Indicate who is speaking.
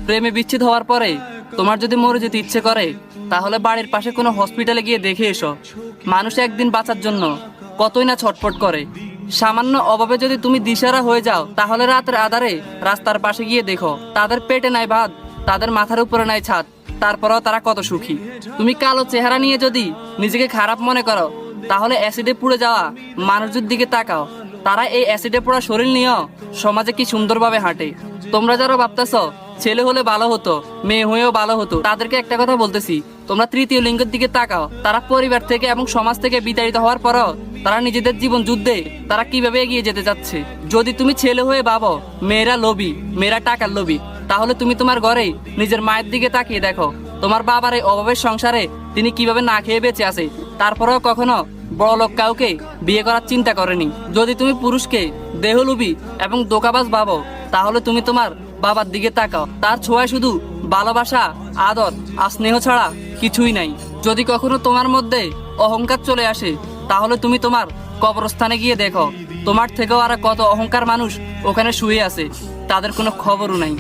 Speaker 1: প্রেমে বিচ্ছেদ হওয়ার পরে তোমার যদি মরে যেতে ইচ্ছে করে তাহলে বাড়ির পাশে কোনো হসপিটালে গিয়ে দেখে এসো। মানুষ একদিন বাঁচার জন্য কতই না ছটফট করে। সামান্য অভাবে যদি তুমি দিশারা হয়ে যাও তাহলে রাতের আধারে রাস্তার পাশে গিয়ে দেখো, তাদের পেটে নাই ভাত, তাদের মাথার উপরে নাই ছাদ, তারপরেও তারা কত সুখী। তুমি কালো চেহারা নিয়ে যদি নিজেকে খারাপ মনে করো তাহলে অ্যাসিডে পুড়ে যাওয়া মানুষদের দিকে তাকাও, তারা এই অ্যাসিডে পোড়া শরীর নিয়েও সমাজে কি সুন্দরভাবে হাঁটে। তোমরা যারা ভাবতেছ ছেলে হলে ভালো হতো, মেয়ে হয়েও ভালো হতো, তাদেরকে একটা কথা বলতেছি, তোমরা তৃতীয় লিঙ্গের দিকে তাকাও। তারা পরিবার থেকে এবং সমাজ থেকে বিতাড়িত হওয়ার পরও তারা নিজেদের জীবন যুদ্ধে তারা কিভাবে এগিয়ে যেতে যাচ্ছে। যদি তুমি ছেলে হয়ে ভাবো মেয়েরা লোভী, মেয়েরা টাকার লোভী, তাহলে তুমি তোমার ঘরে নিজের মায়ের দিকে তাকিয়ে দেখো, তোমার বাবার এই অভাবের সংসারে তিনি কিভাবে না খেয়ে বেঁচে আছে, তারপরেও কখনো বড় লোক কাউকে বিয়ে করার চিন্তা করেনি। যদি তুমি পুরুষকে দেহলোভী এবং দোকাবাজ ভাবো তাহলে তুমি তোমার বাবার দিকে তাকাও, তার ছোঁয়ায় শুধু ভালোবাসা, আদর আর স্নেহ ছাড়া কিছুই নাই। যদি কখনো তোমার মধ্যে অহংকার চলে আসে তাহলে তুমি তোমার কবরস্থানে গিয়ে দেখো, তোমার থেকেও আর কত অহংকার মানুষ ওখানে শুয়ে আছে, তাদের কোনো খবরও নাই।